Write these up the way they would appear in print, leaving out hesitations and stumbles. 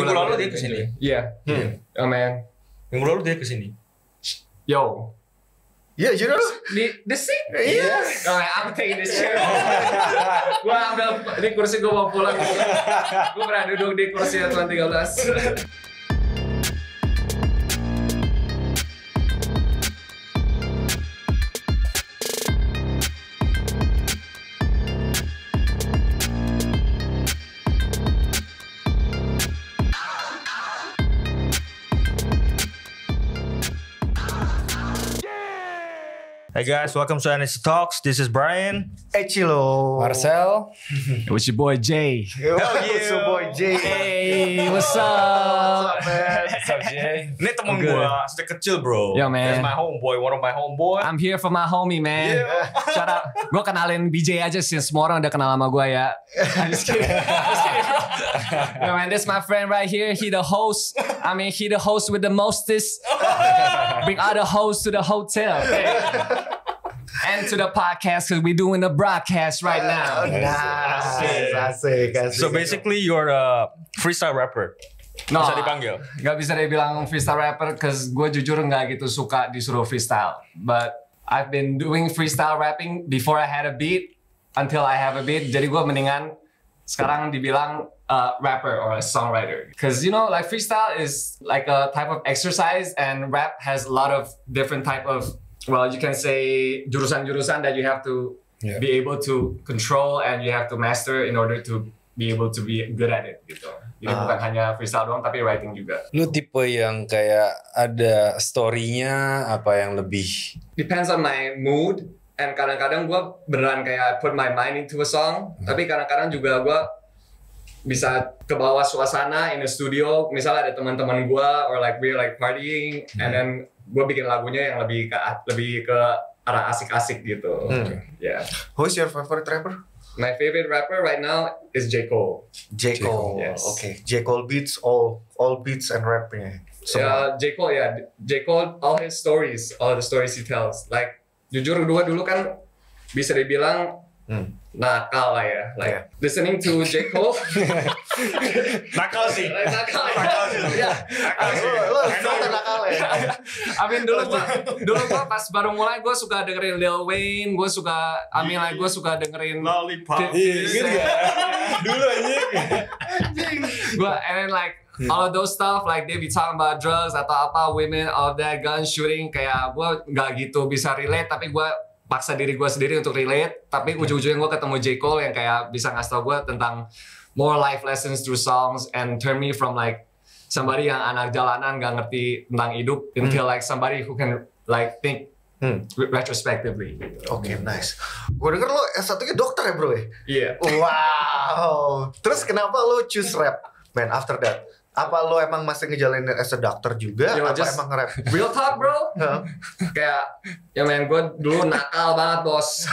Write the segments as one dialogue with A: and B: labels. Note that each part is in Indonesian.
A: Minggu lalu dia kesini.
B: Iya. Oh man.
A: Minggu lalu dia kesini.
B: Yo.
C: Yeah, you know.
B: The seat?
C: Yes.
B: Oh, I'm taking this chair. Gua ambil ini kursi gua mau pulang. Gua pernah duduk di kursi Tuan 13.
A: Hey guys, welcome to NSC Talks. This is Brian.
C: Echilo.
D: Marcel.
B: What's your boy Jay?
C: Hell yeah. So boy Jay.
B: Hey, what's up?
C: What's up, man?
D: What's up, Jay?
A: Ini temen
B: Okay.
A: gua sejak kecil, bro.
B: Yeah, man.
A: That's my homeboy, one of my homeboy.
B: I'm here for my homie, man. Shout out. Gue kenalin BJ aja sih, semua orang udah kenal sama gue ya. I'm just kidding. Just kidding, bro. No, man, this my friend right here. He the host. I mean, he the host with the mostest. Bring other hosts to the hotel. Hey. And to the podcast because we doing the broadcast right now.
C: Asik.
A: So basically, you're a freestyle rapper.
B: No,
A: Bisa dipanggil?
B: Gak bisa dibilang freestyle rapper because gue jujur gak gitu suka disuruh freestyle. But I've been doing freestyle rapping before I had a beat until I have a beat. Jadi gue mendingan sekarang dibilang rapper or a songwriter. Because you know, like freestyle is like a type of exercise and rap has a lot of different type of, well, you can say jurusan-jurusan that you have to be able to control and you have to master in order to be able to be good at it gitu. Jadi bukan hanya freestyle doang tapi writing juga.
D: Lu tipe yang kayak ada story-nya apa yang lebih?
B: Depends on my mood and kadang-kadang gue beneran kayak put my mind into a song. Tapi kadang-kadang juga gue bisa ke bawah suasana in the studio. Misalnya ada teman-teman gue or like we're like partying and then gue bikin lagunya yang lebih ke arah asik-asik gitu. Yeah.
C: Who's your favorite rapper?
B: My favorite rapper right now is J. Cole.
C: J. Cole.
B: Yes.
C: Okay. J. Cole beats all beats and rapnya.
B: Yeah, J. Cole, J. Cole, all his stories, all the stories he tells. Like, jujur dulu kan bisa dibilang nakal lah ya. Like, listening to J. Cole.
A: Nakal sih.
B: Nakal ya.
A: Nakal sih.
B: Yeah.
C: Lo nakal ya.
B: I mean dulu gua pas baru mulai gue suka dengerin Lil Wayne, gue suka dengerin
A: Lollipop.
D: Gitu ya? Dulu anjing.
B: gue and then like all of those stuff like they be talking about drugs atau apa women all that gun shooting kayak gue nggak gitu bisa relate tapi gue paksa diri gue sendiri untuk relate tapi ujung-ujungnya gue ketemu J. Cole yang kayak bisa ngasih tau gue tentang more life lessons through songs and turn me from like somebody yang anak jalanan gak ngerti tentang hidup until like somebody who can like think retrospectively.
C: Oke, nice. Gue denger lo S1-nya dokter ya bro ya?
B: Iya.
C: Wow. Terus kenapa lo choose rap, man, after that? Apa lo emang masih ngejalanin as a doctor juga?
B: Yo,
C: apa
B: just
C: emang nge-rap?
B: Real talk bro. Kayak ya man gue dulu nakal banget bos.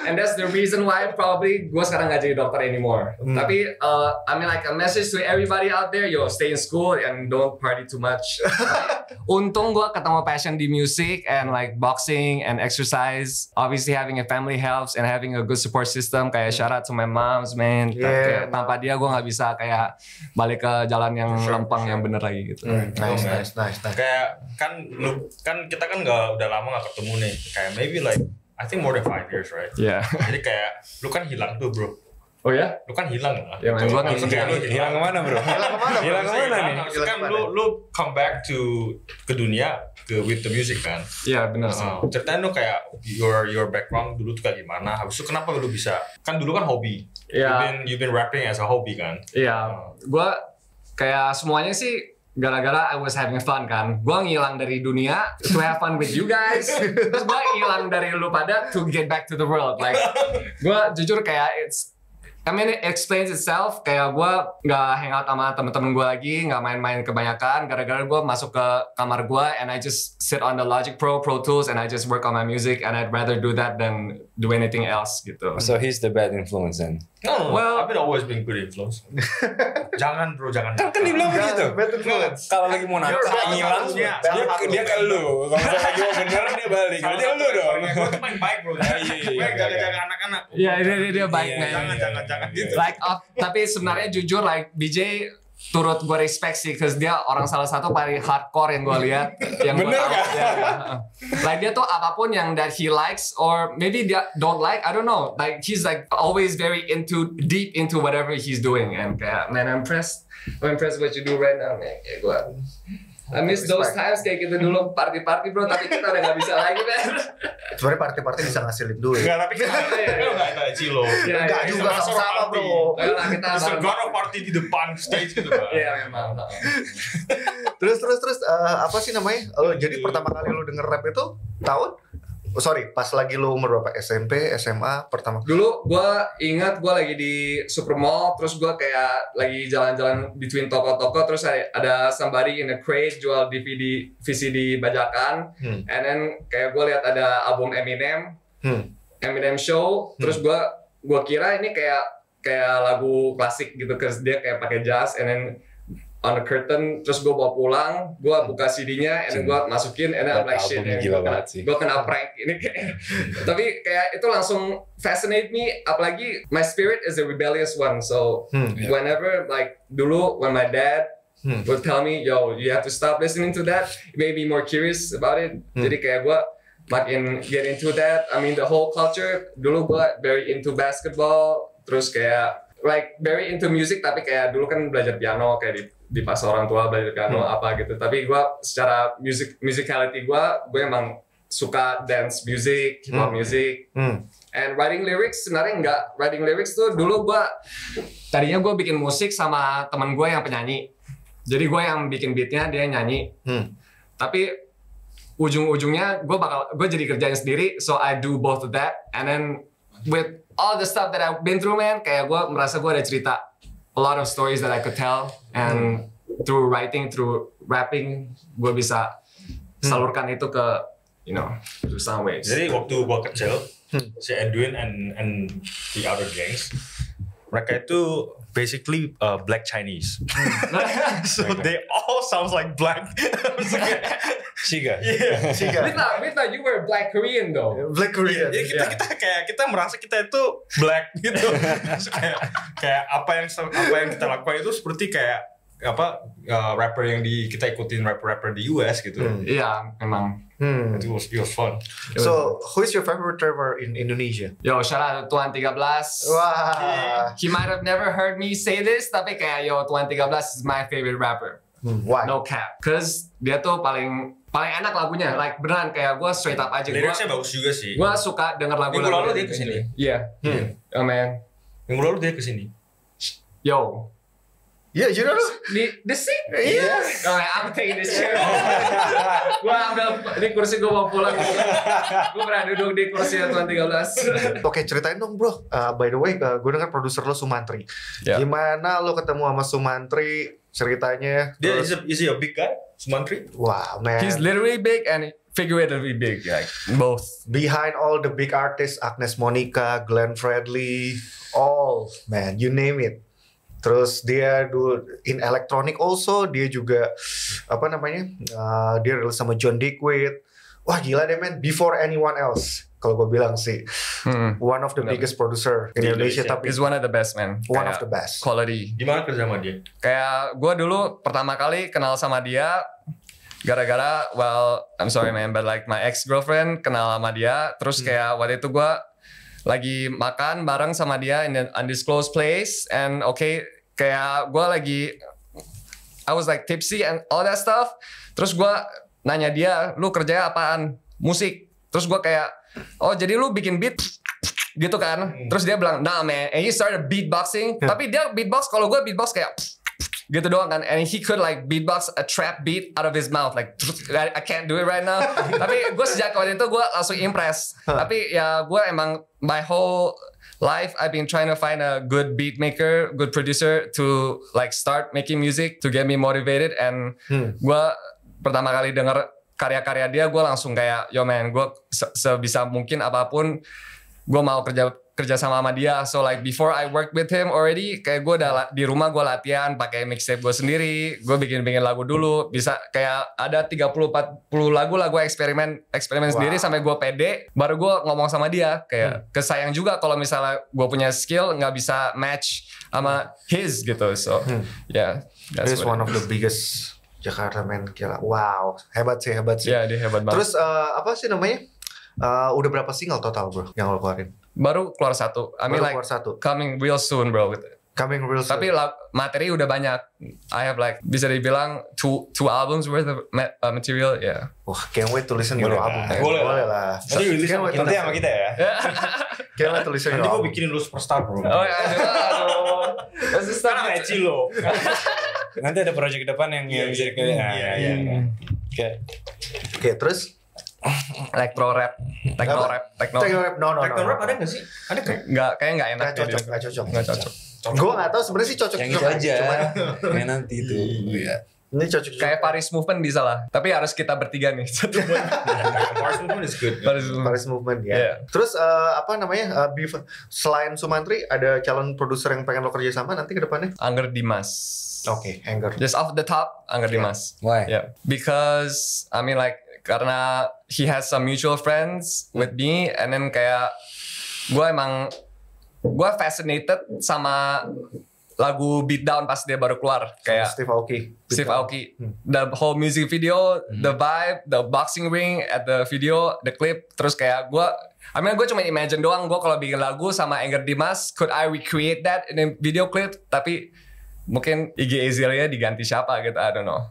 B: And that's the reason why probably gue sekarang gak jadi dokter anymore. Tapi I mean like a message to everybody out there, yo stay in school and don't party too much. Untung gue ketemu passion di music and like boxing and exercise. Obviously having a family helps and having a good support system. Kayak shout out to my moms man. Kayak tanpa dia gue gak bisa kayak balik ke jalan yang lempeng yang bener lagi gitu.
C: Nice.
A: Kayak kan kita kan udah lama gak ketemu nih. Kayak maybe like I think more than 5 years, right?
B: Yeah.
A: Jadi kayak lu kan hilang tuh, bro.
B: Oh ya?
A: Lu kan hilang lah.
B: Ya, man, gua
A: Maksudnya lu
D: Hilang kemana bro? Hilang kemana nih?
A: Maksudnya kan lu come back ke dunia with the music kan.
B: Iya benar sih.
A: Ceritain lu kayak your background dulu tuh kayak gimana? Habis itu kenapa lu bisa? Kan dulu kan hobi.
B: Iya.
A: You've been rapping as a hobby kan.
B: Iya. Gua kayak semuanya sih gara-gara I was having fun kan. Gua ngilang dari dunia to have fun with you guys. Terus gua ngilang dari lu pada to get back to the world. Like gua jujur kayak I mean it explains itself. Kayak gue nggak hangout sama temen-temen gue lagi, nggak main-main kebanyakan. Gara-gara gue masuk ke kamar gue and I just sit on the Logic Pro Tools and I just work on my music and I'd rather do that than do anything else gitu.
D: So he's the bad influence then?
A: No,
B: Well-
A: I've been always been good influence. Jangan bro, jangan.
D: Kan dibilang begitu.
C: Bad influence.
D: Kalau lagi mau nakal, ngilang, dia ke lu. Kalau misalnya lagi mau bener, dia balik. Berarti lu dong.
A: Gue tuh main baik bro. Gue jaga-jaga anak-anak.
B: Iya dia baik man.
A: Jangan gitu.
B: Like tapi sebenarnya jujur like BJ turut gue respect sih, cause dia orang salah satu paling hardcore yang gue lihat, yang gue
D: Bener
B: tahu.
D: kan?
B: Like dia tuh apapun yang that he likes or maybe dia don't like, I don't know. Like he's like always very deep into whatever he's doing, and kayak man, I'm impressed what you do right now, man. Kayak gue, I miss those times kayak gitu dulu party bro, tapi kita udah gak bisa lagi man.
C: Sebenarnya party-party bisa ngasilin duit.
A: Enggak, tapi kita enggak Cilo.
C: Enggak juga sama-sama bro.
B: Ayolah kita
A: Segala party di depan stage gitu kan.
B: Iya memang.
C: Terus apa sih namanya? Jadi pertama kali lu denger rap itu tahun? Oh, sorry, pas lagi lu umur berapa? SMP, SMA pertama?
B: Dulu gue ingat gue lagi di Supermall, terus gue kayak lagi jalan-jalan between toko-toko, terus ada somebody in a crate jual DVD, VCD bajakan, and then kayak gue lihat ada album Eminem, Eminem Show, terus gue kira ini kayak lagu klasik gitu, cause dia kayak pakai jazz, and then on the curtain, terus gue bawa pulang, gue buka CD-nya, and gue masukin, and then I'm like shit, gue kena prank ini kayak, tapi kayak itu langsung fascinate me, apalagi my spirit is a rebellious one, so whenever like dulu when my dad would tell me, yo, you have to stop listening to that, it made me more curious about it, jadi kayak gue makin get into that, I mean the whole culture, dulu gue very into basketball, terus kayak like very into music, tapi kayak dulu kan belajar piano kayak di pas orang tua belajar piano apa gitu, tapi gue secara musicality gue emang suka dance music, hip hop music, and writing lyrics sebenarnya enggak. Writing lyrics tuh dulu tadinya gue bikin musik sama teman gue yang penyanyi, jadi gue yang bikin beatnya, dia nyanyi, tapi ujung-ujungnya gue jadi kerjain sendiri, so I do both of that, and then with all the stuff that I've been through man, kayak gue merasa gue ada cerita, a lot of stories that I could tell, and through writing, through rapping, gue bisa salurkan itu ke, you know, to some ways.
A: Jadi waktu gue kecil, si Edwin and the other gangs, mereka itu basically black Chinese. So they all sounds like black.
D: Shiga.
A: Yeah.
B: We thought you were black Korean though.
C: Black Korean.
A: Jadi kita merasa kita itu black gitu. kayak apa yang kita lakukan itu seperti kayak rapper yang kita ikutin rapper di US gitu.
B: Iya, emang.
A: It was fun.
C: So, who is your favorite rapper in Indonesia?
B: Yo, shout out to Tuan 13.
C: Wah.
B: He might have never heard me say this, tapi kayak yo, Tuan 13 is my favorite rapper.
C: Why?
B: No cap. Cause dia tuh paling enak lagunya. Like beneran kayak gue straight up aja.
A: Liriknya bagus juga sih.
B: Gue suka denger lagu-lagu.
A: Minggu lalu dia kesini.
B: Iya. Oh man.
A: Minggu lalu dia kesini.
B: Yo.
C: Yeah, you know.
B: The seat?
C: Yes.
B: Oh, I'm taking this chair. Gue ambil ini kursi, gue mau pulang. Gue pernah duduk di kursi Tuan 13.
C: Oke, ceritain dong bro. By the way, gue dengar produser lo Sumantri.
B: Yeah.
C: Gimana lo ketemu sama Sumantri? Ceritanya.
A: Dia is he a big guy? Sumantri?
C: Wow, man.
B: He's literally big and figuratively big, like both.
C: Behind all the big artists, Agnes Monica, Glenn Fredly, all, man, you name it. Terus dia in electronic also, dia juga apa namanya? Dia rilis sama John Digweed. Wah gila deh man, before anyone else. Kalau gue bilang sih, one of the biggest producer in Indonesia. Tapi
B: he's one of the best man.
C: One of the best.
B: Quality.
A: Gimana kerja sama dia?
B: Kayak gue dulu pertama kali kenal sama dia gara-gara, well, I'm sorry man, but like my ex-girlfriend kenal sama dia. Terus kayak waktu itu gue lagi makan bareng sama dia in an undisclosed place, and kayak gue lagi, I was like tipsy and all that stuff. Terus gue nanya dia, lu kerjanya apaan? Musik. Terus gue kayak, oh jadi lu bikin beat gitu kan? Terus dia bilang, nah man, and he started beatboxing. Tapi dia beatbox, kalau gue beatbox kayak gitu doang kan, and he could like beatbox a trap beat out of his mouth, like I can't do it right now. Tapi gue sejak waktu itu gue langsung impress. Tapi ya gue emang my whole life I've been trying to find a good beat maker, good producer to like start making music to get me motivated. And gue pertama kali denger karya-karya dia, gue langsung kayak, yo man, gue sebisa mungkin apapun gue mau kerja sama dia. So like before I work with him already, kayak gue udah di rumah gue latihan pakai mixtape gue sendiri, gue bikin lagu dulu, bisa kayak ada 30-40 lagu eksperimen sendiri sampai gue pede, baru gue ngomong sama dia kayak kesayang juga kalau misalnya gue punya skill nggak bisa match sama his gitu. So yeah. That's
C: He's
B: what
C: one
B: it
C: of the biggest Jakarta man, gila. Wow, hebat sih.
B: Iya, dia hebat banget.
C: Terus apa sih namanya? Udah berapa single total bro yang lo keluarin?
B: Baru keluar satu. I mean
C: Baru
B: like
C: keluar satu.
B: coming real soon, bro.
C: Coming real soon.
B: Tapi materi udah banyak. I have like bisa dibilang two albums worth of material. Yeah.
C: Wah, can't wait to listen your
D: Boleh
C: album.
D: lah.
C: Boleh lah.
A: Nanti rilis
C: Can't wait to
D: Nanti sama kita ya.
C: Can't wait to listen
A: Nanti
C: your
A: gue
C: album.
A: bikinin lu superstar bro.
B: Oh ya, aduh.
A: Sekarang Eci lo.
D: Nanti ada project ke depan yang bisa dikelihat.
A: Iya.
D: Oke.
C: Oke, terus
B: Electro rap, techno
C: Apa?
B: rap,
C: Techno rap, no.
A: Techno rap ada nggak sih? Ada kan?
B: Nggak, kayaknya nggak enak.
C: Nggak cocok, nggak cocok.
B: Nggak cocok.
C: Gue nggak tahu sebenarnya sih cocok.
D: Yang itu aja. Yang nanti itu. Iya.
C: Ini cocok.
B: Kayak Paris Movement bisa lah. Tapi harus kita bertiga nih. Satu buat
A: Paris Movement is good.
B: Paris Movement.
C: Paris Movement ya.
B: Yeah.
C: Terus apa namanya? Selain Sumantri, ada calon produser yang pengen lo kerja sama nanti ke depannya?
B: Angger Dimas.
C: Oke, Anger.
B: Just off the top, Angger Dimas.
D: Why?
B: Yeah. Because I mean like karena he has some mutual friends with me, and then kayak gue fascinated sama lagu Beatdown pas dia baru keluar, kayak
C: Steve Aoki.
B: Steve Aoki. The whole music video, the vibe, the boxing ring at the video, the clip, terus kayak gue cuma imagine doang, gue kalau bikin lagu sama Angger Dimas, could I recreate that in a video clip? Tapi mungkin Iggy Azalea diganti siapa gitu, I don't know.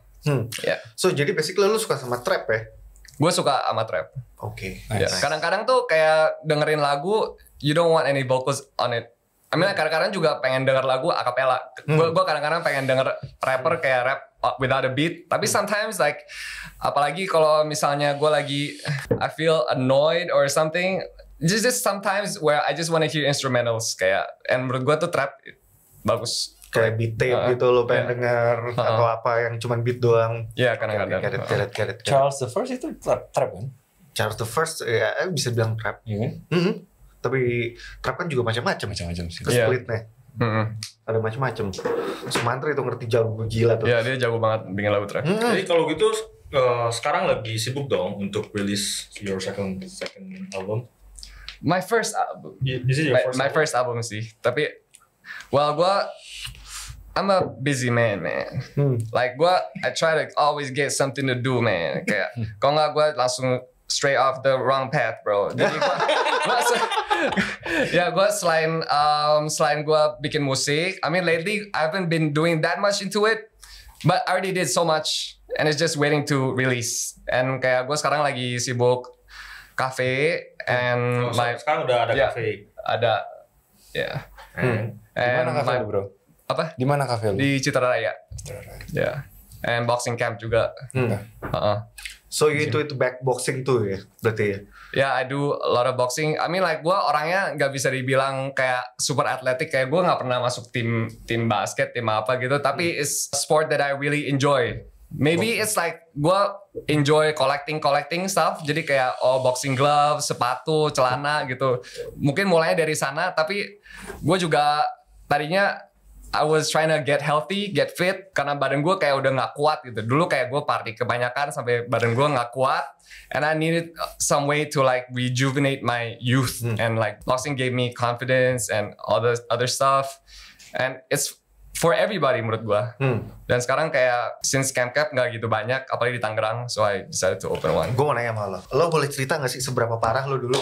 B: Yeah.
C: So jadi basically lu suka sama trap ya?
B: Gue suka sama trap.
C: Oke.
B: Ya, kadang-kadang tuh kayak dengerin lagu, you don't want any vocals on it. I mean, kadang-kadang juga pengen denger lagu acapella. Gue kadang-kadang pengen denger rapper kayak rap without a beat. Tapi sometimes like, apalagi kalau misalnya gue lagi, I feel annoyed or something. Just sometimes where I just want to hear instrumentals kayak. And menurut gue tuh trap bagus.
C: Kayak beat tape gitu lo pengen denger atau apa yang cuman beat doang.
B: Iya, kadang-kadang.
C: Get it.
D: Charles the First itu trap kan?
C: Charles the First ya bisa bilang trap.
D: Iya kan?
C: Tapi trap kan juga macam-macam.
D: Macam-macam sih.
B: Iya.
C: Splitnya ada macam-macam. Sumantri itu ngerti jago gila tuh.
B: Iya, dia jago banget bikin lagu trap.
A: Jadi kalau gitu sekarang lagi sibuk dong untuk rilis your second album.
B: My first album.
A: Is it your first
B: My
A: album?
B: first album sih. Tapi, well, I'm a busy man. Like I try to always get something to do, man. Kayak, kalau nggak gue langsung straight off the wrong path, bro. Jadi gue selain gue bikin musik, I mean lately I haven't been doing that much into it, but I already did so much, and it's just waiting to release. And kayak gue sekarang lagi sibuk cafe, and
A: Sekarang udah ada cafe.
B: Ada, ya.
A: And
D: Di mana kafe lu, bro?
B: Apa?
D: Di mana kafe lu?
B: Di Citra Raya. Ya. And boxing camp juga.
C: So itu back boxing tuh ya berarti ya?
B: Yeah, I do a lot of boxing. I mean like gue orangnya nggak bisa dibilang kayak super atletik, kayak gue nggak pernah masuk tim basket, tim apa gitu. Tapi it's a sport that I really enjoy. Maybe it's like gue enjoy collecting stuff. Jadi kayak boxing gloves, sepatu, celana gitu. Mungkin mulainya dari sana. Tapi gue juga tadinya I was trying to get healthy, get fit, karena badan gue kayak udah nggak kuat gitu. Dulu kayak gue party kebanyakan sampai badan gue nggak kuat, and I needed some way to like rejuvenate my youth, and like boxing gave me confidence and all the other stuff, and it's for everybody menurut gue. Dan sekarang kayak since camp nggak gitu banyak, apalagi di Tangerang, so I decided to open one.
C: Gue mau nanya sama lo boleh cerita gak sih seberapa parah lo dulu?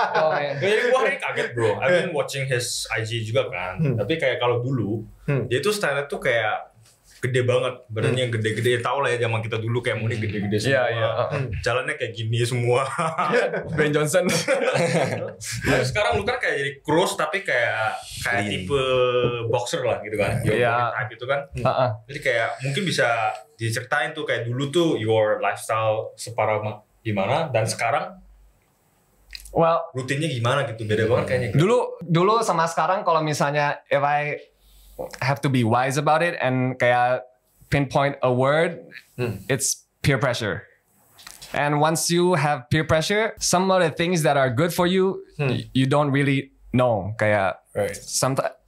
B: Oh, man.
A: Jadi gue hari kaget bro, I've been watching his IG juga kan. Tapi kayak kalau dulu, dia tuh style tuh kayak gede banget, badannya gede-gede. Tau lah ya zaman kita dulu kayak muni gede-gede semua. Jalannya kayak gini semua.
B: Ben Johnson.
A: Nah, sekarang lu kan kayak jadi cross tapi kayak tipe boxer lah gitu kan. Your type itu kan. Jadi kayak mungkin bisa diceritain tuh kayak dulu tuh your lifestyle separah gimana dan sekarang
B: Well,
A: rutinnya gimana gitu, beda banget kayaknya.
B: Dulu sama sekarang kalau misalnya if I have to be wise about it and kayak pinpoint a word, it's peer pressure. And once you have peer pressure, some of the things that are good for you, you don't really know. Kayak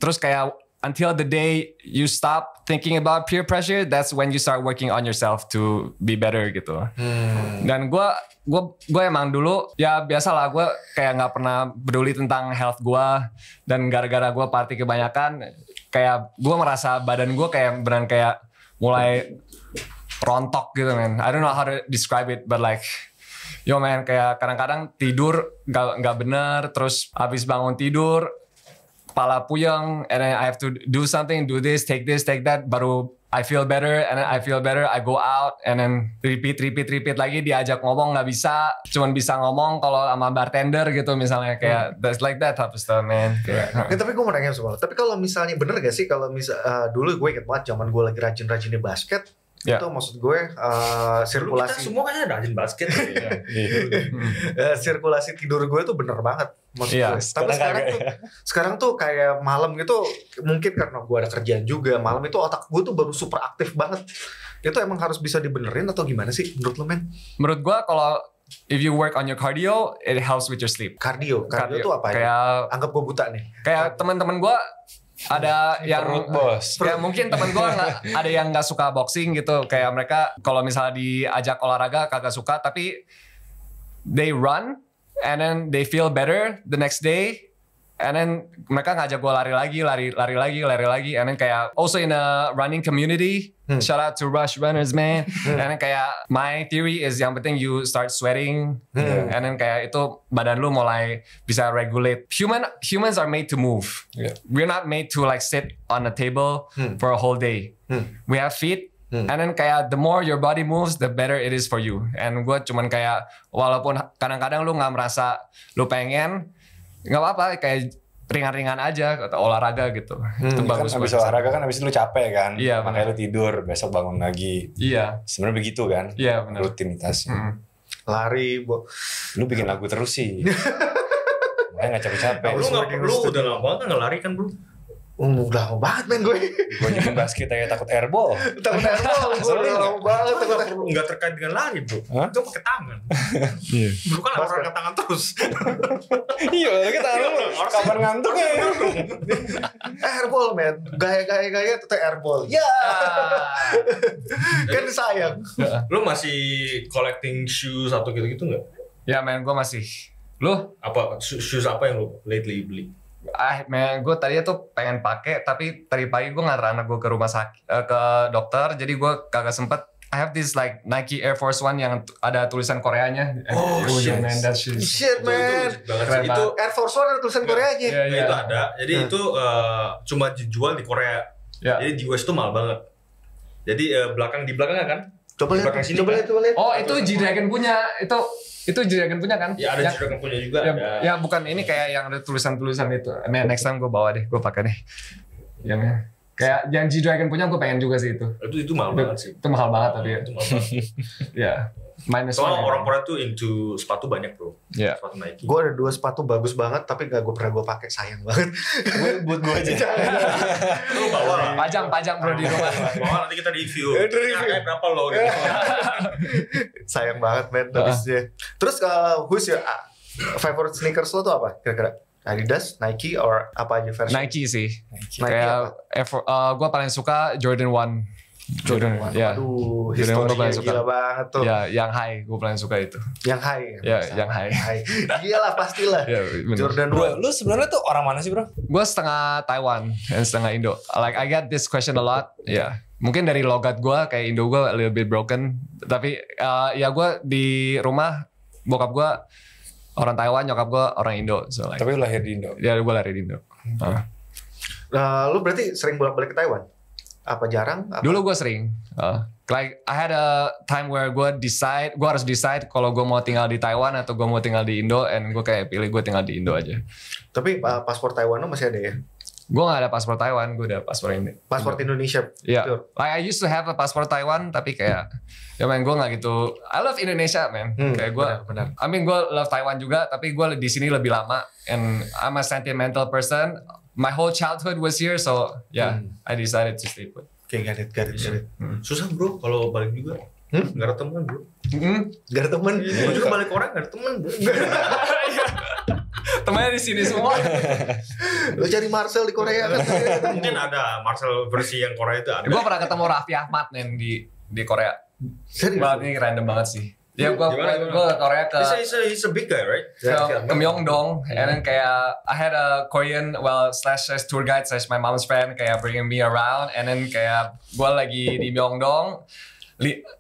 B: terus kayak until the day you stop thinking about peer pressure, that's when you start working on yourself to be better gitu. Dan gue emang dulu ya biasalah, gue kayak nggak pernah peduli tentang health gue, dan gara-gara gue party kebanyakan, kayak gue merasa badan gue kayak beneran kayak mulai rontok gitu man. I don't know how to describe it, but like yo man, kayak kadang-kadang tidur nggak bener, terus habis bangun tidur kepala puyeng, and then I have to do something, do this, take that, baru I feel better, and then I feel better, I go out, and then repeat lagi, diajak ngomong nggak bisa, cuman bisa ngomong kalau sama bartender gitu misalnya, kayak that's like that type of stuff man.
C: Tapi gue mau nanya semua, tapi kalau misalnya bener gak sih kalau dulu gue inget banget zaman gue lagi rajin-rajinnya basket, itu maksud gue sirkulasi.
A: Kita semua kayaknya rajin basket.
C: Sirkulasi tidur gue tuh bener banget maksud gue. Tapi sekarang tuh kayak malam gitu, mungkin karena gue ada kerjaan juga, malam itu otak gue tuh baru super aktif banget. Itu emang harus bisa dibenerin atau gimana sih menurut lo men?
B: Menurut gue kalau if you work on your cardio, it helps with your sleep.
C: Cardio tuh apa ya?
B: Kayak
C: anggap gue buta nih.
B: Kayak teman-teman gue ada yang kayak mungkin teman gue ada yang nggak suka boxing gitu, kayak mereka kalau misalnya diajak olahraga kagak suka, tapi they run and then they feel better the next day, and then mereka ngajak gue lari lagi, and then kayak also in a running community, shout out to Rush Runners man, and then kayak my theory is yang penting you start sweating, and then kayak itu badan lu mulai bisa regulate. Humans are made to move. We're not made to like sit on a table for a whole day. We have feet. And then kayak the more your body moves, the better it is for you. And gue cuman kayak walaupun kadang-kadang lu nggak merasa lu pengen, nggak apa-apa, kayak ringan-ringan aja atau olahraga gitu. Itu bagus.
D: Kan abis olahraga kan abis itu lu capek kan,
B: iya,
D: makanya lu tidur, besok bangun lagi.
B: Iya.
D: Sebenarnya begitu kan?
B: Iya benar.
D: Rutinitasnya.
C: Lari,
D: lu bikin lagu terus sih. Makanya nggak capek-capek.
A: Lu udah lama banget nggak lari kan bro?
C: Udah lama banget men gue.
D: Gue juga basket aja takut airball.
C: Gue udah lama banget.
A: Nggak terkait dengan lari bro. Itu pakai tangan. Lu kan orang angkat tangan terus.
D: Iya, kita kapan ngantuk ya?
C: Airball men, gaya tetap airball. Ya. Kan sayang.
A: Lu masih collecting shoes atau gitu-gitu nggak?
B: Ya men, gue masih. Lu?
A: Apa shoes apa yang lu lately beli?
B: Men, gue tadinya tuh pengen pakai, tapi tadi pagi gue nganter anak gue ke rumah sakit, ke dokter, jadi gue kagak sempet. I have this like Nike Air Force One yang ada tulisan Koreanya.
C: Oh shit, man, shit man. Itu Air Force One ada tulisan Koreanya.
A: Ya, itu ada. Jadi itu cuma dijual di Korea. Jadi di US tuh mahal banget. Jadi di belakangnya kan?
C: Coba lihat.
B: Oh itu G-Dragon punya, itu G-Dragon punya kan?
A: Ya ada G-Dragon punya juga.
B: Ya bukan ini kayak yang ada tulisan-tulisan itu. Man, next time gue bawa deh, gue pakai deh. Yang kayak yang G-Dragon punya gue pengen juga sih itu.
A: Itu mahal banget sih.
B: Itu mahal banget tapi ya.
A: Itu mahal banget.
B: Ya. Minus
A: soalnya orang Korea tuh into sepatu banyak bro.
B: Iya.
A: Sepatu Nike.
C: Gue ada 2 sepatu bagus banget tapi gak pernah gue pakai, sayang banget.
D: Buat gue aja.
A: Lu bawa
B: pajang bro di rumah.
A: Bawa nanti kita review. Kayak berapa lo gitu.
C: Sayang banget men habisnya. Terus who's your favorite sneakers lo tuh apa kira-kira? Adidas, Nike, or apa aja versi?
B: Nike sih.
C: Nike
B: kayak gue paling suka Jordan 1. Jordan 1. Ya.
C: Aduh, historinya gila banget tuh.
B: Ya, yang high gue paling suka itu.
C: Yang high.
B: Ya, yang high.
C: Gila pastilah.
B: Ya,
C: Jordan 1.
D: Bro, lu sebenarnya tuh orang mana sih, bro?
B: Gue setengah Taiwan dan setengah Indo. Like I get this question a lot. Ya. Yeah. Mungkin dari logat gue kayak Indo gue a little bit broken. Tapi ya gue di rumah bokap gue orang Taiwan, nyokap gue orang Indo. So like.
D: Tapi lu lahir di Indo.
B: Ya, gue lahir di Indo.
C: Lu berarti sering bolak-balik ke Taiwan? Apa jarang?
B: Dulu gue sering. Like I had a time where gue harus decide kalau gue mau tinggal di Taiwan atau gue mau tinggal di Indo, and gue kayak pilih gue tinggal di Indo aja.
C: Tapi paspor Taiwan lo masih ada ya?
B: Gue gak ada paspor Taiwan, gue ada paspor ini.
C: Paspor Indonesia?
B: Iya. Yeah. Like I used to have a paspor Taiwan, tapi kayak ya man gue gak gitu. I love Indonesia man. Kayak gue,
C: benar.
B: I mean gue love Taiwan juga, tapi gue di sini lebih lama. And I'm a sentimental person. My whole childhood was here, so yeah, I decided to stay put.
C: Oke, got it.
A: Susah bro, kalau balik juga. Gak ada teman bro.
C: Gak ada teman.
A: Gue juga balik orang gak ada teman bro.
B: Temannya di sini semua.
C: Lo cari Marcel di Korea kan?
A: Mungkin ada Marcel versi yang Korea itu ada.
B: Gue pernah ketemu Raffi Ahmad nih di Korea.
C: Serius?
B: Ini random banget sih. Ya gue ke Korea ke
A: He's a big guy, right?
B: ke Myeongdong, and then kayak I had a Korean slash tour guide slash my mom's friend kayak bringing me around, and then kayak gue lagi di Myeongdong,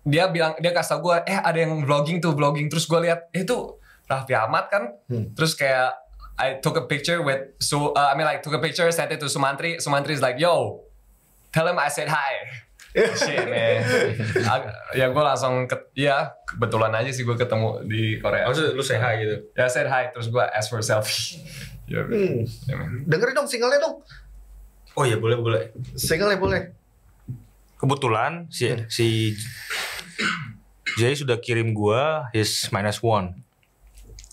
B: dia kasih tau gue ada yang vlogging terus gue lihat itu Raffi Ahmad kan, terus kayak I took a picture with took a picture, sent it to Sumantri is like, yo, tell him I said hi. Shit man. Ya gue langsung kebetulan aja sih gue ketemu di Korea.
A: Maksudnya lu say hi gitu?
B: Ya said hi, terus gue ask for a selfie. Ya, man.
C: Dengerin dong singlenya dong.
A: Oh iya boleh.
C: Singlenya boleh.
A: Kebetulan si Jay sudah kirim gua his -1.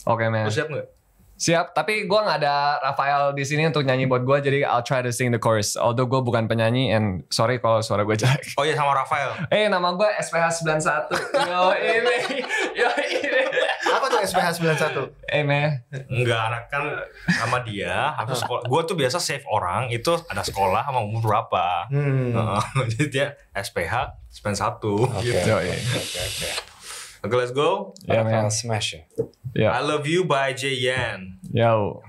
B: Oke man.
A: Lu siap nggak?
B: Siap, tapi gue nggak ada Rafael di sini untuk nyanyi buat gue, jadi I'll try to sing the chorus. Although gue bukan penyanyi, and sorry kalau suara gue jelek.
A: Oh iya sama Rafael.
B: Nama gue SPH 91. Yo ini.
C: Apa tuh SPH 91?
B: Man.
A: Enggak, anak kan sama dia habis sekolah. Gua tuh biasa save orang itu ada sekolah sama umur berapa. Jadi dia SPH 91 gitu. Okay, let's go.
B: Yeah, man.
D: Smash ya.
B: Yeah.
A: I Love You by Jay Yan.
B: Yo.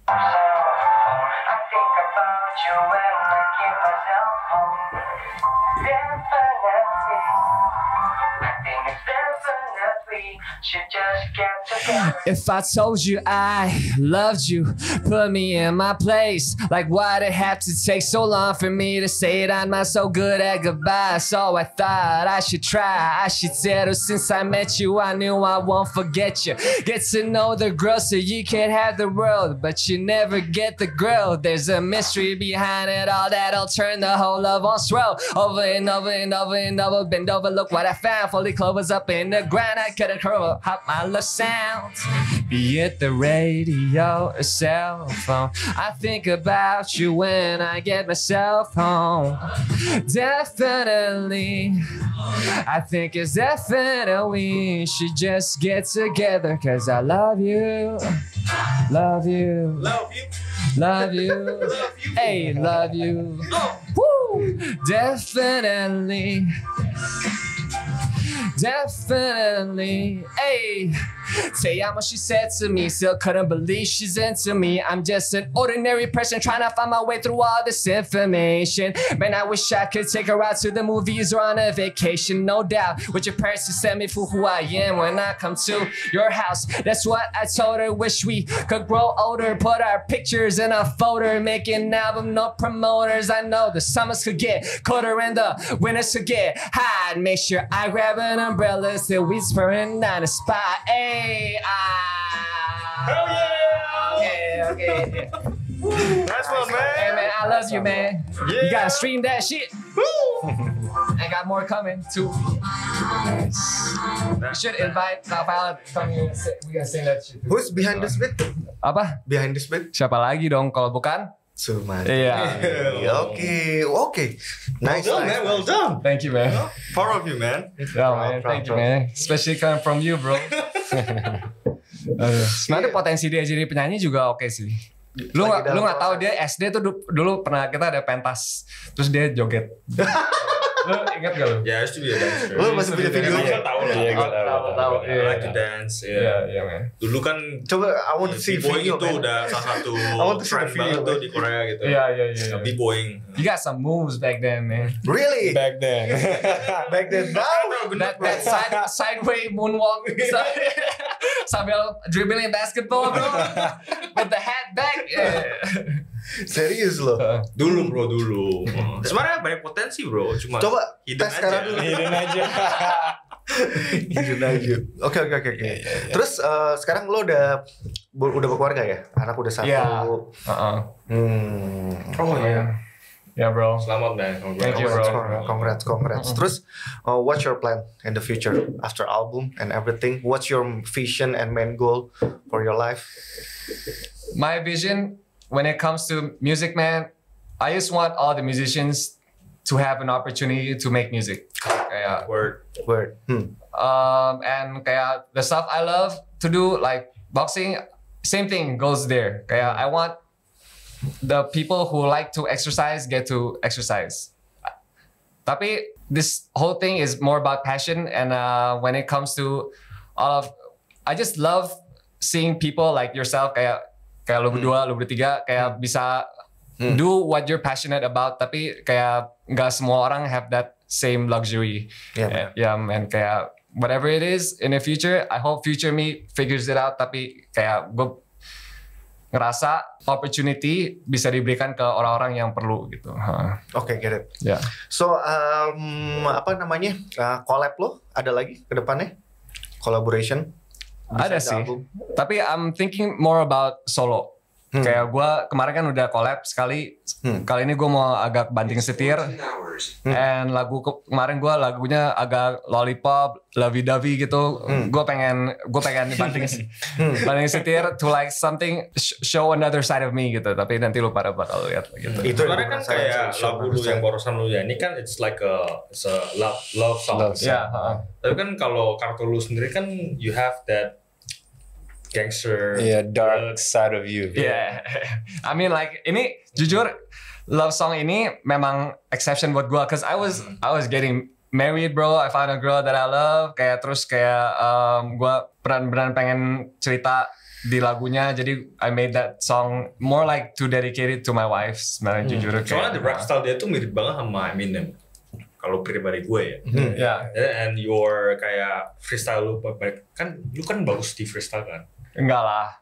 E: I think about you when I keep myself home. Definitely, I think it's definitely should just get together.
B: If I told you I loved you, put me in my place. Like why'd it have to take so long for me to say it? I'm not so good at goodbye, so I thought I should try. I should tell her since I met you, I knew I won't forget you. Get to know the girl so you can have the world, but you never get the girl. There's a mystery behind it all that'll turn the whole love on swirl. Over and over and over and over, bend over, look what I found. Fully clovers up in the ground, I could have curled up my love sounds. Be it the radio or cell phone, I think about you when I get myself home. Definitely, I think it's definite we should just get together, cause I love you, love you,
A: Love you.
B: love you, hey, love you. Woo! Definitely, hey. Say how much she said to me, still couldn't believe she's into me. I'm just an ordinary person trying to find my way through all this information. Man, I wish I could take her out to the movies or on a vacation, no doubt. With your parents to send me for who I am when I come to your house. That's what I told her, wish we could grow older. Put our pictures in a folder, make an album, no promoters. I know the summers could get colder and the winters could get hot. Make sure I grab an umbrella till we spurring down the spot. Hey,
A: Hell yeah!
B: Okay.
A: Nice one, man.
B: Hey man, I love you, man.
A: Yeah.
B: You gotta stream that shit. I got more coming too. You should invite Rafael to come here and we gotta sing that shit too.
C: Who's behind this beat?
B: Apa?
C: Behind this beat?
B: Siapa lagi dong kalau bukan?
C: Sumantri.
B: Iya.
C: Oke. Nice,
A: Well done, man. Well done.
B: Thank you, man.
A: Proud of you, man.
B: Yeah, man. Thank you, man. Especially coming from you, bro. Sebenarnya potensi dia jadi penyanyi juga oke sih. Lu nggak tahu dia SD tuh dulu pernah kita ada pentas, terus dia joget. Lu ingat gak lu?
A: Yeah, I used to be a dancer.
C: Lu masih punya videonya?
A: Gue tahu lah.
D: Iya, gue tahu.
A: I like to dance.
B: Iya, man.
A: Dulu kan
C: Coba I want to see
A: B-boying
C: video,
A: itu
C: man.
A: udah salah satu
C: want to see
A: trend
C: the video,
A: banget tuh
C: man.
A: di Korea gitu.
B: Iya.
A: B-boying.
B: You got some moves back then, man.
C: Really?
D: Back then.
C: Back then. Now?
B: That sideway moonwalk sambil dribbling basketball, bro. With the hat back.
C: Serius loh.
A: Dulu bro, dulu. Sebenarnya banyak potensi bro, cuma
C: Coba
A: hidden
C: tes sekarang dulu.
D: Hidden aja.
C: Hidden aja. Oke. Terus sekarang lo udah berkeluarga ya? Anak udah satu.
B: Iya.
C: Oh iya.
B: Ya bro.
A: Selamat man.
B: Thank you, bro.
C: Congrats. Terus what's your plan in the future after album and everything? What's your vision and main goal for your life?
B: My vision when it comes to music, man, I just want all the musicians to have an opportunity to make music. Kayak,
A: Word.
B: and kayak the stuff I love to do, like boxing, same thing goes there. Kayak I want the people who like to exercise get to exercise. Tapi this whole thing is more about passion, and when it comes to all of, I just love seeing people like yourself, kayak lu berdua, lu bertiga, kayak bisa do what you're passionate about. Tapi kayak nggak semua orang have that same luxury. Yeah, man. Kayak whatever it is in the future, I hope future me figures it out. Tapi kayak gue ngerasa opportunity bisa diberikan ke orang-orang yang perlu gitu.
C: Oke, get it.
B: Yeah.
C: So apa namanya, collab lo ada lagi ke depannya? Collaboration?
B: Ada sih. Tapi I'm thinking more about solo. Kayak gue kemarin kan udah collab sekali. Kali ini gue mau agak banting setir. And lagu kemarin gue lagunya agak lollipop, lovey-dovey gitu. Gue pengen banting setir to like something show another side of me gitu. Tapi nanti lu pada bakal lihat gitu.
A: Itu kemarin kan kayak lagu lu yang barusan lu nyanyi kan it's like it's a love song.
B: Yeah.
A: Tapi kan kalau kartu lu sendiri kan you have that gangster,
D: dark side of you.
B: Yeah, I mean like ini jujur love song ini memang exception buat gue, cause I was getting married bro, I found a girl that I love, kayak terus kayak gue beran pengen cerita di lagunya, jadi I made that song more like to dedicate it to my wife sebenarnya jujur.
A: Soalnya the rap style dia tuh mirip banget sama Eminem. Kalau pribadi gue ya. And your kayak freestyle lu kan lu kan bagus di freestyle kan?
B: Enggak lah.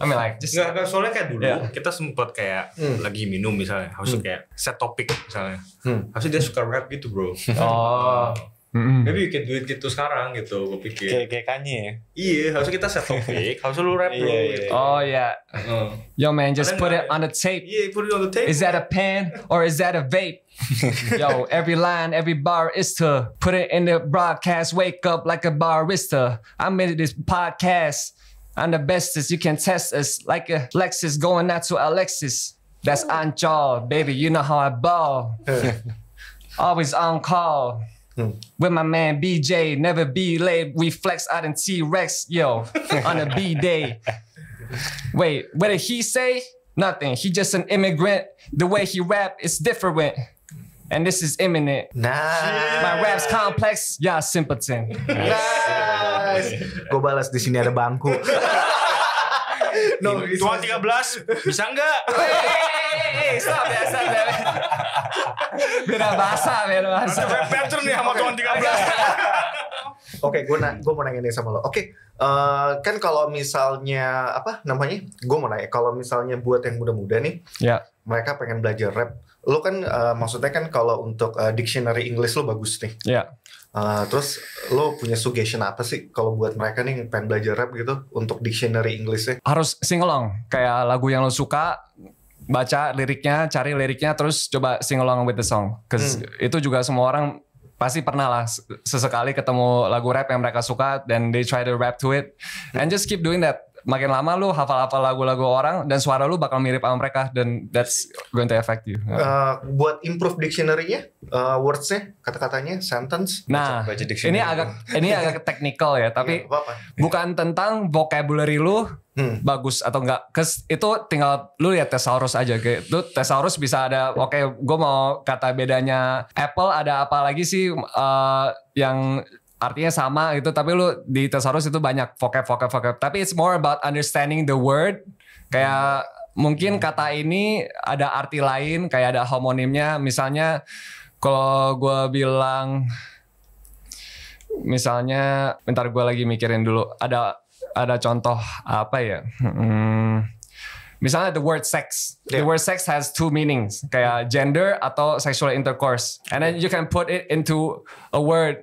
B: I mean like just
A: enggak, soalnya kayak dulu kita sempet kayak lagi minum misalnya, harusnya kayak set topik misalnya. Harusnya dia suka rap gitu, bro.
B: Oh.
A: Maybe you can do it gitu sekarang gitu, gue pikir.
D: Kayak Kanye ya?
A: Iya, harusnya kita set topik, harusnya lu rap bro. Gitu.
B: Oh yeah. Yo man, just put it on the tape.
A: Yeah, put it on the tape.
B: Is that a pen or is that a vape? Yo, every line, every bar is to put it in the broadcast. Wake up like a barista. I made this podcast. I'm the bestest. You can test us like a Lexus going out to Alexis. That's Anchal, baby. You know how I ball. Always on call. With my man BJ, never be late. We flex out in T-Rex, yo, on a B-day. Wait, what did he say? Nothing. He just an immigrant. The way he rap is different. And this is imminent.
C: Nice.
B: My rap's complex. Y'all simpleton.
C: Nice. Gue balas di sini ada bangku.
A: No, tuan 13 bisa enggak?
B: Hey, stop ya, stop ya. Beda bahasa.
A: Ada rap pattern nih sama tuan 13.
C: Oke, gue mau nanya nih sama lo. Oke, kan kalau misalnya apa namanya? Gue mau nanya kalau misalnya buat yang muda-muda nih, mereka pengen belajar rap. Lo kan maksudnya kan kalau untuk dictionary English lo bagus nih. Terus lo punya suggestion apa sih kalau buat mereka nih yang pengen belajar rap gitu untuk dictionary Englishnya?
B: Harus sing along, kayak lagu yang lo suka, baca liriknya, cari liriknya, terus coba sing along with the song. Cause itu juga semua orang pasti pernah lah sesekali ketemu lagu rap yang mereka suka dan they try to rap to it, and just keep doing that. Makin lama lu hafal-hafal lagu-lagu orang dan suara lu bakal mirip sama mereka, dan that's going to affect you.
C: Buat improve dictionary-nya, words-nya, kata-katanya, sentence.
B: Nah, ini agak technical ya, tapi bukan tentang vocabulary lu bagus atau enggak. Cause itu tinggal lu lihat thesaurus aja, kayak itu thesaurus bisa ada. Oke, gue mau kata bedanya apple, ada apa lagi sih yang artinya sama gitu, tapi lu di thesaurus itu banyak vocab. Tapi it's more about understanding the word. Kayak mungkin kata ini ada arti lain, kayak ada homonimnya. Misalnya kalau gue bilang, misalnya, bentar gue lagi mikirin dulu. Ada contoh apa ya? Misalnya the word sex. The word sex has two meanings, kayak gender atau sexual intercourse. And then you can put it into a word.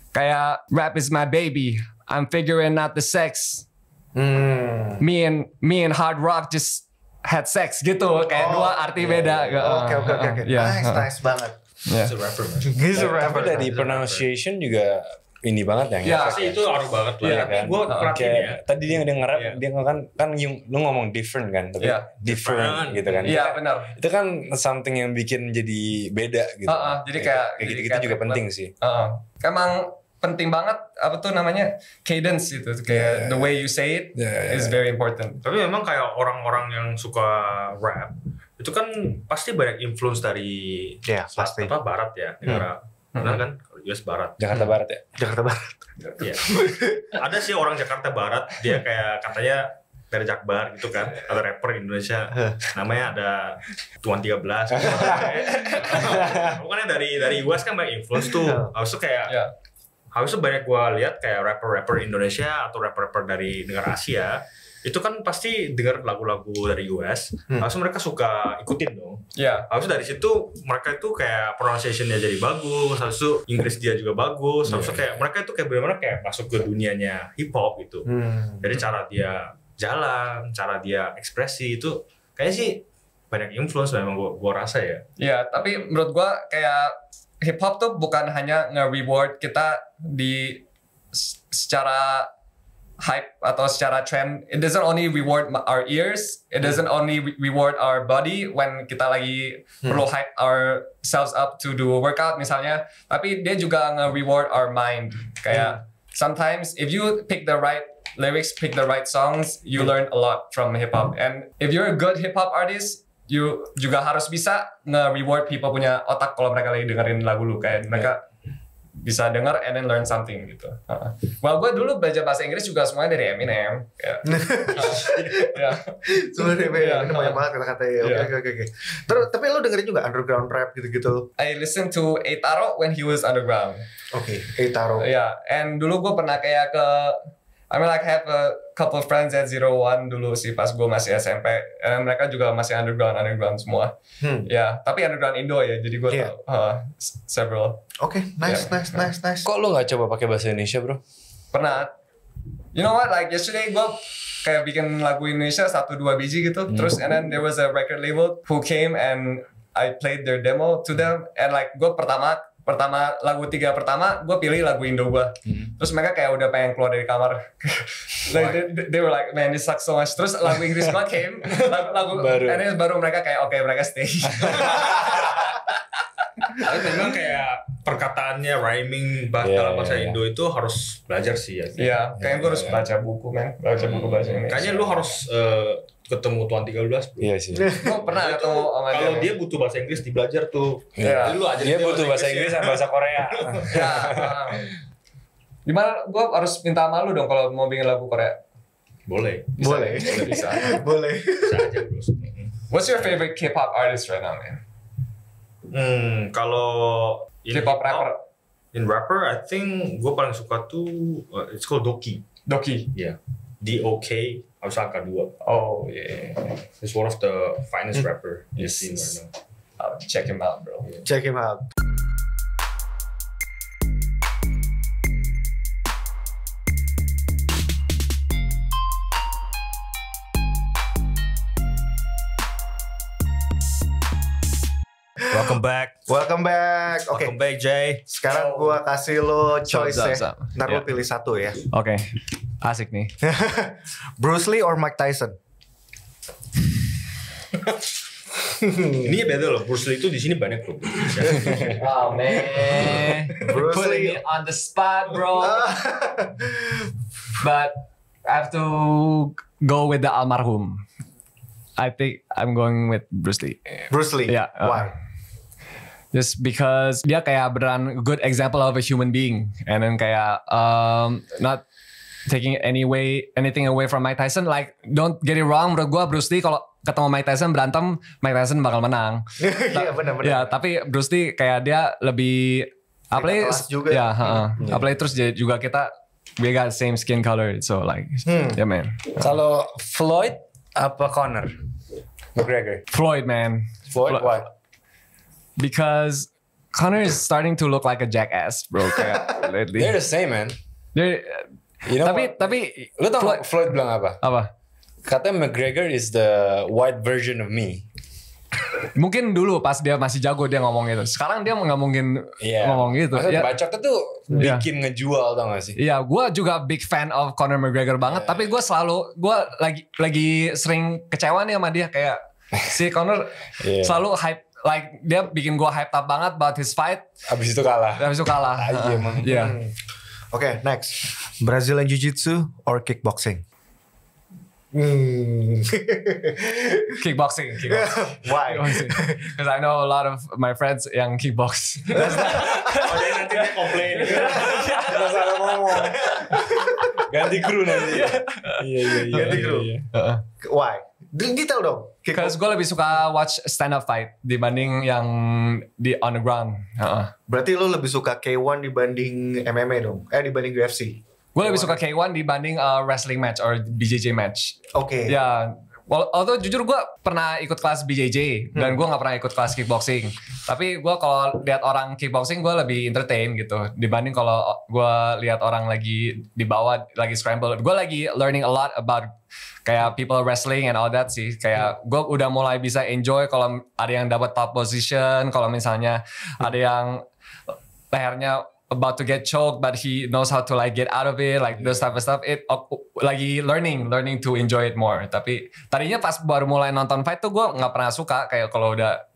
B: Kayak rap is my baby, I'm figuring out the sex. Me and hard rock just had sex gitu, kayak dua arti beda.
C: Oke. Nice banget.
A: He's a rapper, man.
C: He's a rapper.
D: Tapi dari pronunciation juga ini banget
A: ya. Sih itu harus banget lah.
D: Iya kan?
A: Gue perhatiin ya.
D: Tadi dia nge-rap, dia kan lu ngomong different kan, tapi different gitu kan.
B: Iya benar.
D: Itu kan something yang bikin jadi beda gitu.
B: Jadi kayak
D: gitu juga penting sih.
B: Emang penting banget apa tuh namanya cadence itu, kayak the way you say it is very important.
A: Tapi memang kayak orang-orang yang suka rap itu kan pasti banyak influence dari
C: pasti.
A: barat ya, negara. Benar kan? US Barat.
D: Jakarta Barat ya?
C: Jakarta Barat.
A: Iya. Ada sih orang Jakarta Barat, dia kayak katanya dari Jakbar gitu kan, ada rapper Indonesia namanya ada Tuan 13. Bukannya dari US kan banyak influence tuh. Harusnya kayak harusnya banyak gua lihat kayak rapper Indonesia atau rapper dari negara Asia itu kan pasti dengar lagu-lagu dari US. Harusnya mereka suka ikutin dong. Harusnya dari situ mereka itu kayak pronunciation-nya jadi bagus, harusnya Inggris dia juga bagus. Harusnya kayak mereka itu kayak benar-benar kayak masuk ke dunianya hip hop gitu. Jadi cara dia jalan, cara dia ekspresi itu kayaknya sih banyak influence memang gua rasa ya.
B: Iya, tapi menurut gua kayak hip hop tuh bukan hanya nge-reward kita di secara hype atau secara trend. It doesn't only reward our ears, it doesn't only reward our body when kita lagi perlu hype ourselves up to do a workout misalnya, tapi dia juga nge-reward our mind. Kayak sometimes if you pick the right lyrics, pick the right songs, you learn a lot from hip hop. And if you're a good hip hop artist, you juga harus bisa nge-reward people punya otak kalau mereka lagi dengerin lagu lu, kayak mereka bisa denger and then learn something gitu. Well, gue dulu belajar bahasa Inggris juga semuanya dari Eminem.
C: Sebenarnya banyak banget kata-katanya. Oke. Terus tapi lu dengerin juga underground rap gitu-gitu?
B: I listen to Eitaro when he was underground.
C: Oke, Eitaro.
B: And dulu gue pernah kayak ke I mean like have a couple of friends at 01 dulu sih pas gue masih SMP. And mereka juga masih underground semua. Tapi underground Indo ya. Jadi gue tahu several.
C: Oke, nice.
D: Kok lu gak coba pakai bahasa Indonesia, bro?
B: Pernah. You know what? Like yesterday gue kayak bikin lagu Indonesia 1-2 biji gitu. Terus and then there was a record label who came and I played their demo to them. And like gue pertama lagu 3 pertama gue pilih lagu Indo gue. Terus mereka kayak udah pengen keluar dari kamar. Like, they were like, man, this sucks so much. Terus lagu Inggris gue came, lagu baru mereka kayak oke, mereka stay.
A: Tapi memang kayak perkataannya rhyming dalam bahasa Indo itu harus belajar sih ya.
B: Iya, kayaknya gue harus baca buku bahasa Indonesia.
A: Kayaknya lu harus ketemu Tuan 13 bro.
D: Iya sih.
B: Gue pernah ketemu sama dia.
A: Kalau dia butuh bahasa Inggris dibelajar tuh.
B: Jadi
A: lu aja
D: dia butuh bahasa Inggris sama bahasa Korea.
B: Gimana? Gue harus minta sama lu dong kalau mau bikin lagu Korea.
A: Boleh.
B: Bisa.
C: Boleh.
A: Bisa aja bro.
B: What's your favorite K-pop artist right now, man?
A: Kalau
B: K-pop rapper.
A: In rapper, I think gue paling suka tuh it's called Doki. Yeah. DOK. Harus angka 2.
B: Oh yeah.
A: He's one of the finest rapper in the scene right now.
B: I'll check him out, bro.
A: Yeah.
C: Check him out.
A: Welcome back. Oke. Welcome back, Jay.
C: Sekarang gua kasih lo choice
B: Sup.
C: Ntar lo pilih satu ya.
B: Oke. Asik nih.
C: Bruce Lee or Mike Tyson?
A: Ini beda loh. Bruce Lee itu di sini banyak bro.
B: Oh man.
C: Bruce
B: Putting
C: Lee.
B: me on the spot, bro. But I have to go with the almarhum. I think I'm going with Bruce Lee.
C: Bruce Lee.
B: Yeah.
C: Why?
B: Just because dia kayak beneran good example of a human being, and then kayak not taking anything away from Mike Tyson. Like, don't get it wrong, menurut gue Bruce Lee kalau ketemu Mike Tyson berantem, Mike Tyson bakal menang.
C: Iya benar-benar.
B: Ya, tapi Bruce Lee kayak dia lebih apalagi
C: juga.
B: Ya, apalagi terus juga kita we got same skin color, so like yeah man.
D: Kalau Floyd apa Conor McGregor?
B: Floyd, man.
D: Floyd, why?
B: Because Conor is starting to look like a jackass, bro. Kayak lately.
D: They're the same, man. You know
B: tapi
D: lu tau Floyd bilang apa?
B: Apa?
D: Katanya McGregor is the white version of me.
B: Mungkin dulu pas dia masih jago dia ngomong gitu. Sekarang dia nggak mungkin ngomong gitu.
D: Maksudnya bacotnya tuh bikin ngejual, tau gak sih?
B: Iya, gue juga big fan of Conor McGregor banget. Tapi gue lagi sering kecewa nih sama dia, kayak si Conor selalu hype, like dia bikin gue hyped up banget about his fight.
D: Habis itu kalah.
B: Emang. Iya.
C: Oke, next. Brazilian Jiu-Jitsu or kickboxing?
B: Kickboxing.
C: Why?
B: Because I know a lot of my friends yang kickbox.
A: Oh jadi nanti dia komplain.
D: Kita salah ngomong. Ganti kru nanti. Iya.
C: Ganti kru. Why? Detail dong.
B: Because gue lebih suka watch stand up fight dibanding yang di on the ground.
C: Berarti lo lebih suka K1 dibanding MMA dong? Dibanding UFC?
B: Gue lebih suka K1 dibanding wrestling match or BJJ match.
C: Oke.
B: Ya, although jujur gue pernah ikut kelas BJJ dan gue nggak pernah ikut kelas kickboxing. Tapi gue kalau lihat orang kickboxing gue lebih entertain gitu dibanding kalau gue lihat orang lagi di bawah lagi scramble. Gue lagi learning a lot about kayak people wrestling and all that sih. Kayak gue udah mulai bisa enjoy kalau ada yang dapat top position, kalau misalnya ada yang lehernya about to get choked but he knows how to like get out of it, like those type of stuff. It lagi learning to enjoy it more. Tapi tadinya pas baru mulai nonton fight tuh gue nggak pernah suka kayak kalau udah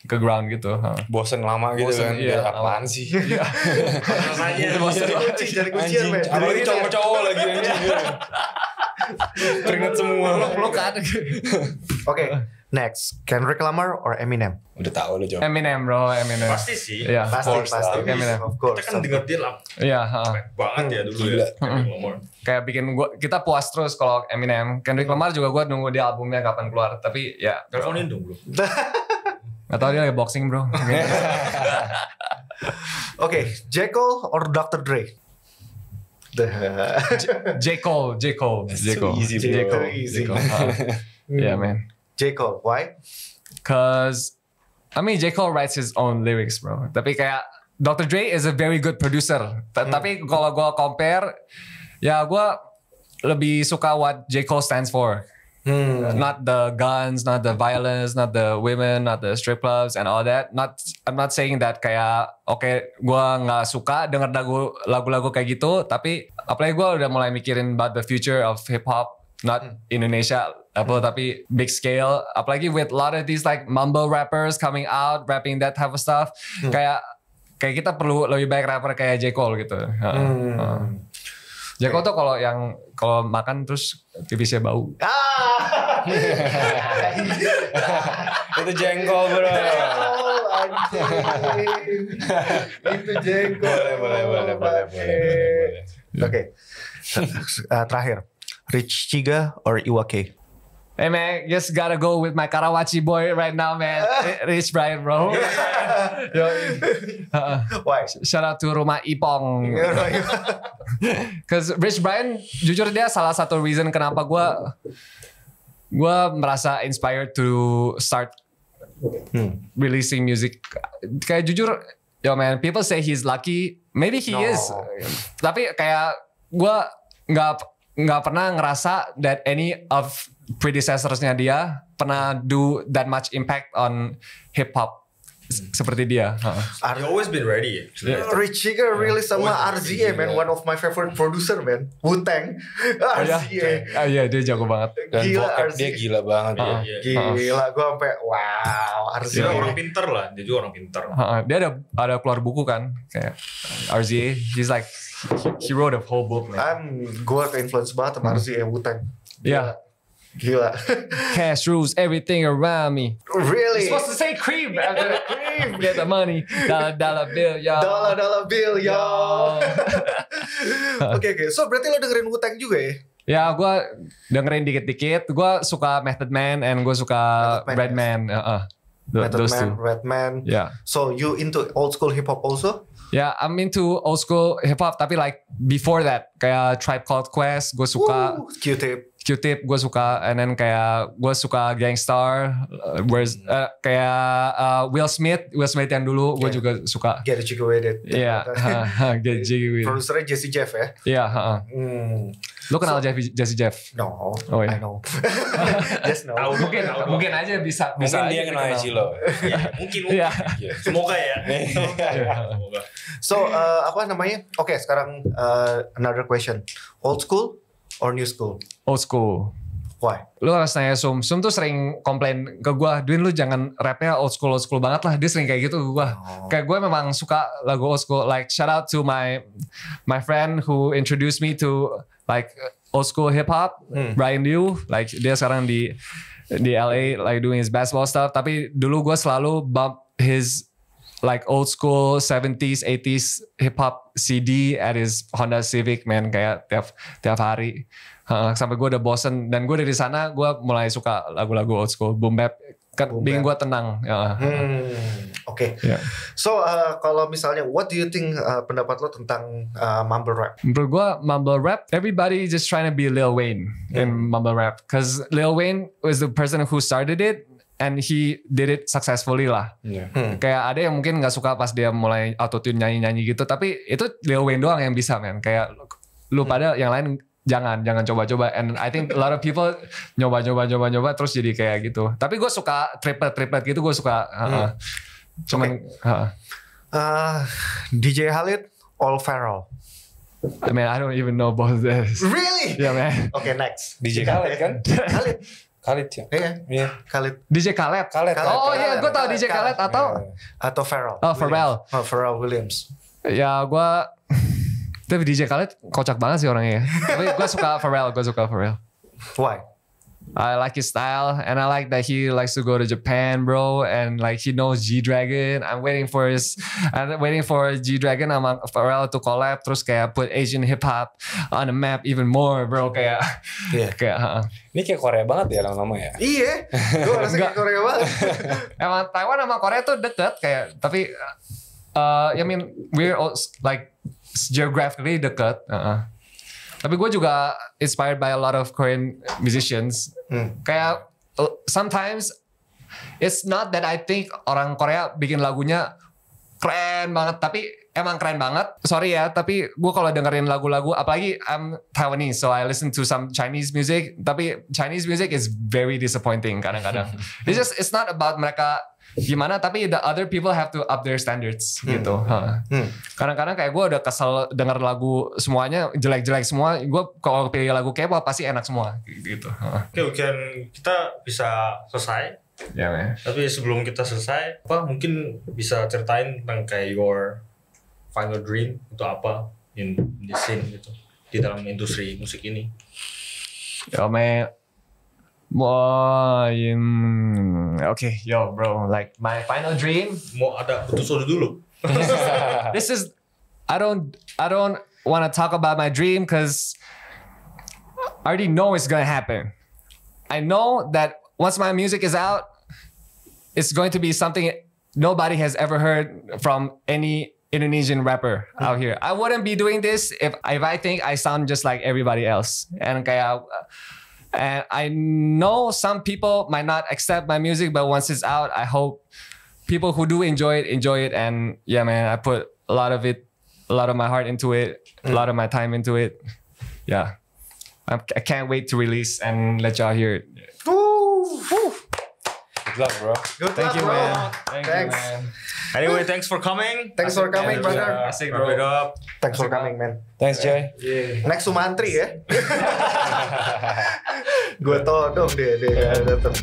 B: ke ground gitu.
D: Bosen lama gitu kan.
B: Iya,
D: apaan sih?
A: Rasanya
C: Cari kuncian, men.
D: Apalagi cowok-cowok lagi anjing. Keringet semua.
B: Pelukan.
C: Oke, next. Kendrick Lamar or Eminem?
D: Udah tahu lo jawab.
B: Eminem bro, Eminem.
A: pasti sih.
B: Iya.
C: Pasti.
B: Eminem.
C: Of course.
A: Kita kan denger dia lah
B: Iya.
A: banget ya dulu
D: Gila.
A: ya. Ngomong.
B: Kayak bikin kita puas terus kalau Eminem. Kendrick Lamar juga gue nunggu dia albumnya kapan keluar. Tapi ya.
A: Teleponin dong bro.
B: Gak tau dia lagi boxing bro.
C: Oke, J. Cole or Dr. Dre?
B: J. Cole.
D: too easy, bro.
B: J. Cole.
C: Easy.
B: J. Cole. Yeah man.
C: J. Cole, why?
B: Cause I mean J. Cole writes his own lyrics bro. Tapi kayak Dr. Dre is a very good producer. Tapi kalau gue compare, ya gue lebih suka what J. Cole stands for. Not the guns, not the violence, not the women, not the strip clubs and all that. I'm not saying that kayak gue nggak suka denger lagu-lagu kayak gitu. Tapi apalagi gue udah mulai mikirin about the future of hip hop, not Indonesia level tapi big scale. Apalagi with a lot of these like mumble rappers coming out rapping that type of stuff. Kayak kita perlu lebih baik rapper kayak J. Cole gitu. J. Cole tuh kalau makan terus pipisnya bau.
D: Itu jengkol bro.
C: Itu jengkol.
D: Boleh.
C: Oke. Terakhir, Rich Chiga or Iwake?
B: Hey man, just gotta go with my Karawaci boy right now, man. Rich Brian, bro.
C: Why?
B: Shout out to Rumah Ipong. Cause Rich Brian, jujur dia salah satu reason kenapa gue merasa inspired to start releasing music. Kayak jujur, yo man, people say he's lucky. Maybe he is. Tapi kayak gue nggak pernah ngerasa that any of predecessorsnya dia pernah do that much impact on hip hop seperti dia.
A: He always been ready actually.
C: Rich Chiga really sama RZA, man. One of my favorite producer, man. Wu-Tang. RZA.
B: Iya dia jago banget.
D: Dan
C: Gila,
D: vocab
C: RZA.
D: dia gila banget.
C: Gila, gue sampai wow,
A: Dia
C: RZA.
A: orang pinter lah, dia juga orang pinter.
B: Dia ada keluar buku kan kayak RZA. He's like he wrote a whole book, man.
C: Gue ke-influence banget sama RZA Wu-Tang.
B: Yeah.
C: Gila.
B: Cash rules everything around me.
C: Really?
B: You're supposed to say cream after cream. Get the money. Dollar bill, y'all.
C: Dollar bill, y'all. Oke. So berarti lo dengerin Wu-Tang juga ya?
B: Ya, gue dengerin dikit-dikit. Gue suka Method Man and gue suka
C: Method Man,
B: Redman.
C: Method
B: Those
C: Man,
B: two.
C: Redman.
B: Yeah.
C: So you into old school hip hop also?
B: Yeah, I'm into old school hip hop. Tapi like before that, kayak Tribe Called Quest, gue suka.
C: Woo, Q-Tip.
B: Q-Tip gue suka, and then kayak gue suka Gangstar, kayak Will Smith yang dulu gue juga suka.
C: Get Jiggy With It.
B: Iya, Get Jiggy With It.
C: Produsernya Jesse Jeff ya?
B: Iya, lu kenal Jesse Jeff?
C: No,
B: Oh, iya.
C: I know. Just know.
B: Mungkin aja bisa
D: Mungkin
B: aja
D: dia kenal Cilo.
A: Mungkin.
B: Iya.
A: Semoga ya. Semoga.
C: So apa namanya? Oke, sekarang another question. Old school or new school?
B: Old school.
C: Why?
B: Lu harus nanya Sum tuh sering komplain ke gue, Dwin lu jangan rapnya old school banget lah. Dia sering kayak gitu ke gue. Kayak gue memang suka lagu old school. Like shout out to my friend who introduced me to like old school hip hop. Brian Liu, like dia sekarang di LA like doing his basketball stuff. Tapi dulu gue selalu bump his like old school 70s 80s hip hop CD at his Honda Civic, man, kayak tiap hari. Sampai gue udah bosen, dan gue dari sana gue mulai suka lagu-lagu old school boom bap. Bikin gue tenang.
C: Oke. So kalau misalnya, what do you think pendapat lo tentang mumble rap?
B: Menurut gue mumble rap, everybody just trying to be Lil Wayne in mumble rap, cause Lil Wayne was the person who started it and he did it successfully lah. Kayak ada yang mungkin nggak suka pas dia mulai autotune nyanyi gitu, tapi itu Lil Wayne doang yang bisa, man. Kayak lu pada yang lain jangan coba-coba, and I think a lot of people nyoba terus jadi kayak gitu. Tapi gue suka triplet gitu, gue suka. Cuman
C: DJ Khalid, All Pharrell.
B: I mean, I don't even know both this.
C: Really?
B: Yeah, man.
C: Okay, next.
D: DJ Khaled kan? Khalid ya.
C: Iya. Khalid.
B: DJ Khaled. Oh iya, gue tau DJ Khaled
C: atau Pharrell.
B: Oh, Pharrell.
C: Pharrell Williams.
B: Ya gue. Tapi DJ Khaled kocak banget sih orangnya. Tapi gue suka Pharrell.
C: Why?
B: I like his style, and I like that he likes to go to Japan, bro, and like he knows G-Dragon. I'm waiting for G-Dragon sama Pharrell to collab, terus kayak put Asian hip hop on the map even more, bro. Kayak
D: ini kayak Korea banget ya lama-lama ya.
C: Iya, gue rasa kayak Korea banget.
B: Emang Taiwan sama Korea tuh deket kayak, tapi I mean we're also, like geographically dekat. Tapi gue juga inspired by a lot of Korean musicians. Kayak sometimes it's not that I think orang Korea bikin lagunya keren banget, tapi emang keren banget. Sorry ya, tapi gue kalau dengerin lagu-lagu, apalagi I'm Taiwanese, so I listen to some Chinese music. Tapi Chinese music is very disappointing kadang-kadang. It's not about mereka gimana, tapi the other people have to up their standards gitu. Kadang-kadang kayak gue udah kesel denger lagu semuanya jelek-jelek semua. Gue kalau pilih lagu K-pop pasti enak semua gitu.
A: Oke, kita bisa selesai.
B: Ya, man.
A: Tapi sebelum kita selesai, mungkin bisa ceritain tentang kayak your final dream itu apa in the scene gitu, di dalam industri musik ini.
B: Yo, man. Okay, yo, bro. Like my final dream.
A: Mau ada episode dulu.
B: This is. I don't want to talk about my dream because I already know it's gonna happen. I know that once my music is out, it's going to be something nobody has ever heard from any Indonesian rapper out here. I wouldn't be doing this if I think I sound just like everybody else. And I know some people might not accept my music, but once it's out, I hope people who do enjoy it. And yeah, man, I put a lot of my heart into it, a lot of my time into it. Yeah, I can't wait to release and let y'all hear it.
D: Good luck, bro.
B: Thank you, man.
C: Thanks.
B: Man.
A: Anyway, thanks for coming.
C: Thanks for coming, brother.
B: Asik, bro.
C: Thanks for coming, man.
D: Thanks, Joy.
C: Next Sumantri ya. Gue todong dia datang.